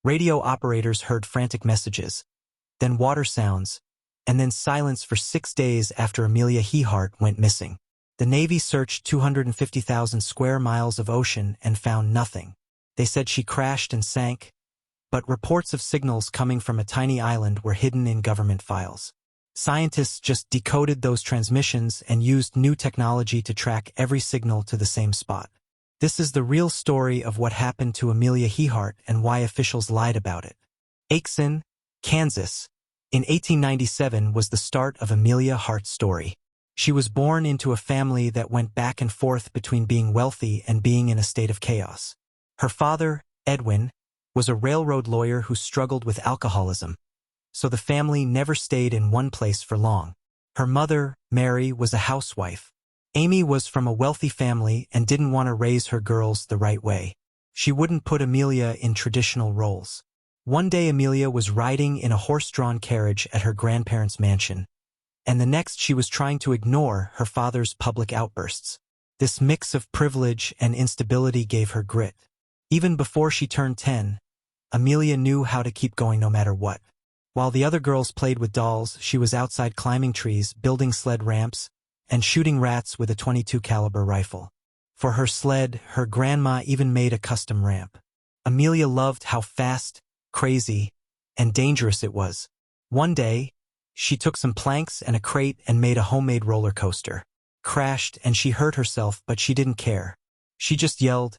Radio operators heard frantic messages, then water sounds, and then silence for 6 days after Amelia Earhart went missing. The Navy searched 250,000 square miles of ocean and found nothing. They said she crashed and sank, but reports of signals coming from a tiny island were hidden in government files. Scientists just decoded those transmissions and used new technology to track every signal to the same spot. This is the real story of what happened to Amelia Earhart and why officials lied about it. Aixon, Kansas, in 1897 was the start of Amelia Earhart's story. She was born into a family that went back and forth between being wealthy and being in a state of chaos. Her father, Edwin, was a railroad lawyer who struggled with alcoholism, so the family never stayed in one place for long. Her mother, Mary, was a housewife. Amy was from a wealthy family and didn't want to raise her girls the right way. She wouldn't put Amelia in traditional roles. One day Amelia was riding in a horse-drawn carriage at her grandparents' mansion, and the next she was trying to ignore her father's public outbursts. This mix of privilege and instability gave her grit. Even before she turned 10, Amelia knew how to keep going no matter what. While the other girls played with dolls, she was outside climbing trees, building sled ramps, and shooting rats with a .22 caliber rifle. For her sled, her grandma even made a custom ramp. Amelia loved how fast, crazy, and dangerous it was. One day, she took some planks and a crate and made a homemade roller coaster. Crashed and she hurt herself, but she didn't care. She just yelled,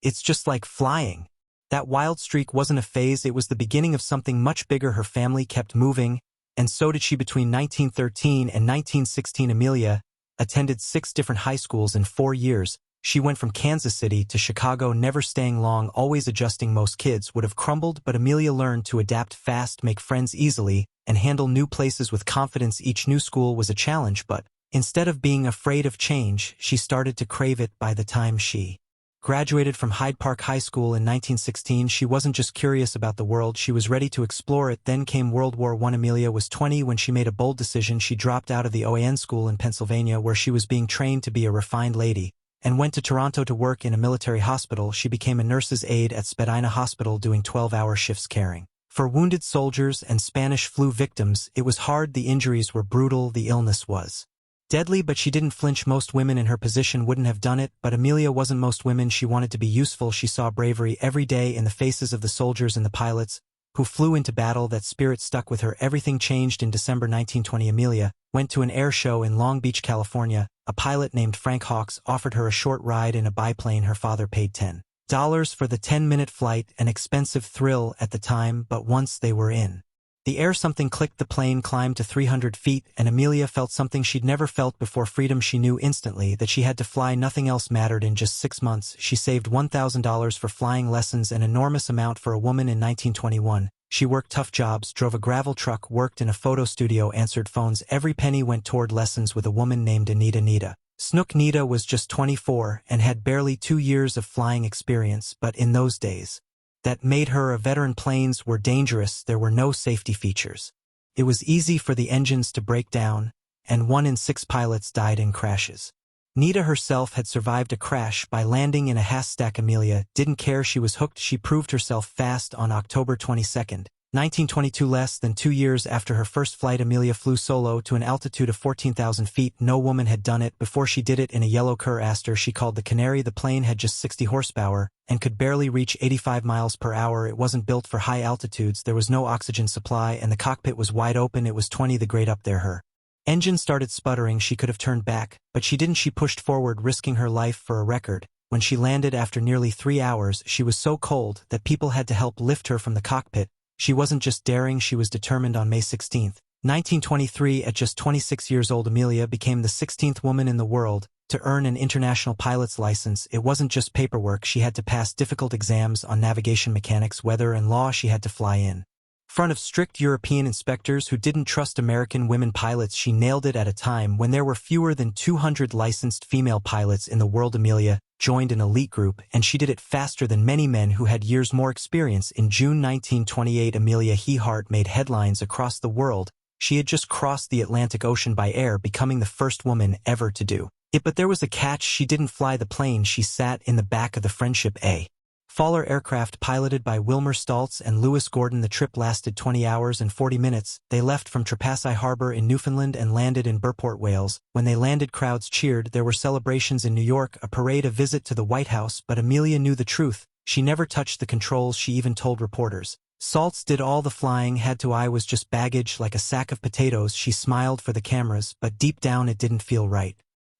"It's just like flying." That wild streak wasn't a phase, it was the beginning of something much bigger. Her family kept moving, and so did she. Between 1913 and 1916, Amelia attended 6 different high schools in 4 years. She went from Kansas City to Chicago, never staying long, always adjusting. Most kids would have crumbled, but Amelia learned to adapt fast, make friends easily, and handle new places with confidence. Each new school was a challenge, but instead of being afraid of change, she started to crave it. By the time she graduated from Hyde Park High School in 1916, she wasn't just curious about the world, she was ready to explore it. Then came World War I. Amelia was 20 when she made a bold decision. She dropped out of the OAN school in Pennsylvania, where she was being trained to be a refined lady, and went to Toronto to work in a military hospital. She became a nurse's aide at Spadina Hospital, doing 12-hour shifts caring for wounded soldiers and Spanish flu victims. It was hard, the injuries were brutal, the illness was deadly, but she didn't flinch. Most women in her position wouldn't have done it, but Amelia wasn't most women. She wanted to be useful. She saw bravery every day in the faces of the soldiers and the pilots who flew into battle. That spirit stuck with her. Everything changed in December 1920. Amelia went to an air show in Long Beach, California. A pilot named Frank Hawks offered her a short ride in a biplane. Her father paid $10 for the 10-minute flight, an expensive thrill at the time, but once they were in the air, something clicked. The plane climbed to 300 feet, and Amelia felt something she'd never felt before, freedom. She knew instantly that she had to fly. Nothing else mattered. In just 6 months, she saved $1,000 for flying lessons, an enormous amount for a woman in 1921. She worked tough jobs, drove a gravel truck, worked in a photo studio, answered phones. Every penny went toward lessons with a woman named Anita Snook. Nita was just 24 and had barely 2 years of flying experience, but in those days, that made her a veteran. Planes were dangerous. There were no safety features. It was easy for the engines to break down, and 1 in 6 pilots died in crashes. Nita herself had survived a crash by landing in a haystack. Amelia didn't care. She was hooked. She proved herself fast. On October 22, 1922, less than 2 years after her first flight, Amelia flew solo to an altitude of 14,000 feet. No woman had done it before. She did it in a yellow Cur Aster she called the Canary. The plane had just 60 horsepower and could barely reach 85 miles per hour. It wasn't built for high altitudes. There was no oxygen supply, and the cockpit was wide open. It was 20 the grade up there. Her engine started sputtering. She could have turned back, but she didn't. She pushed forward, risking her life for a record. When she landed after nearly 3 hours, she was so cold that people had to help lift her from the cockpit. She wasn't just daring, she was determined. On May 16, 1923, at just 26 years old, Amelia became the 16th woman in the world to earn an international pilot's license. It wasn't just paperwork. She had to pass difficult exams on navigation, mechanics, weather, and law. She had to fly in front of strict European inspectors who didn't trust American women pilots. She nailed it at a time when there were fewer than 200 licensed female pilots in the world. Amelia joined an elite group, and she did it faster than many men who had years more experience. In June 1928, Amelia Earhart made headlines across the world. She had just crossed the Atlantic Ocean by air, becoming the first woman ever to do it. But there was a catch. She didn't fly the plane. She sat in the back of the Friendship A. Faller aircraft piloted by Wilmer Stoltz and Lewis Gordon. The trip lasted 20 hours and 40 minutes. They left from Trepassey Harbor in Newfoundland and landed in Burport, Wales. When they landed, crowds cheered. There were celebrations in New York, a parade, a visit to the White House, but Amelia knew the truth. She never touched the controls. She even told reporters. Stoltz did all the flying, had to. I was just baggage, like a sack of potatoes. She smiled for the cameras, but deep down it didn't feel right.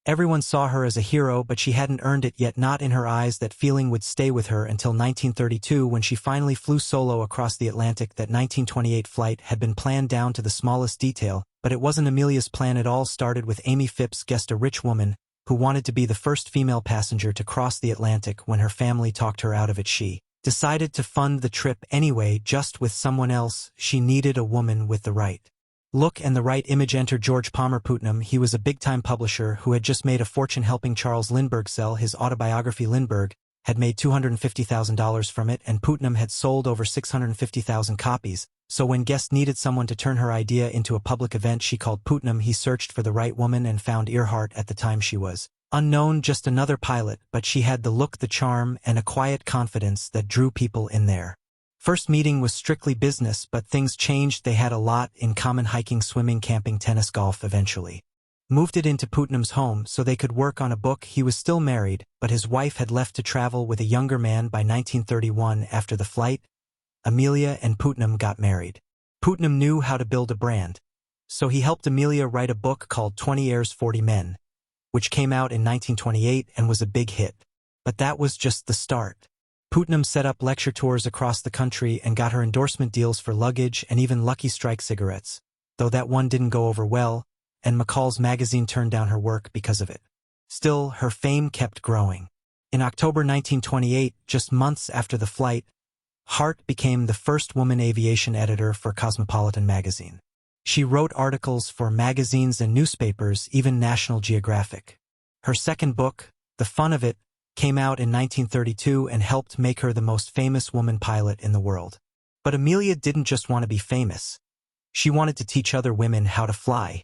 Everyone saw her as a hero, but she hadn't earned it yet, not in her eyes. That feeling would stay with her until 1932, when she finally flew solo across the Atlantic. That 1928 flight had been planned down to the smallest detail, but it wasn't Amelia's plan. It all started with Amy Phipps, guessed, a rich woman who wanted to be the first female passenger to cross the Atlantic. When her family talked her out of it, she decided to fund the trip anyway, just with someone else. She needed a woman with the right look and the right image. Enter George Palmer Putnam. He was a big-time publisher who had just made a fortune helping Charles Lindbergh sell his autobiography. Lindbergh had made $250,000 from it, and Putnam had sold over 650,000 copies. So when Guest needed someone to turn her idea into a public event, she called Putnam. He searched for the right woman and found Earhart. At the time she was unknown, just another pilot, but she had the look, the charm, and a quiet confidence that drew people in there. First meeting was strictly business, but things changed. They had a lot in common: hiking, swimming, camping, tennis, golf. Eventually moved it into Putnam's home so they could work on a book. He was still married, but his wife had left to travel with a younger man. By 1931, after the flight, Amelia and Putnam got married. Putnam knew how to build a brand, so he helped Amelia write a book called 20 Heirs, 40 Men, which came out in 1928 and was a big hit. But that was just the start. Putnam set up lecture tours across the country and got her endorsement deals for luggage and even Lucky Strike cigarettes, though that one didn't go over well, and McCall's magazine turned down her work because of it. Still, her fame kept growing. In October 1928, just months after the flight, Hart became the first woman aviation editor for Cosmopolitan magazine. She wrote articles for magazines and newspapers, even National Geographic. Her second book, The Fun of It, came out in 1932 and helped make her the most famous woman pilot in the world. But Amelia didn't just want to be famous. She wanted to teach other women how to fly.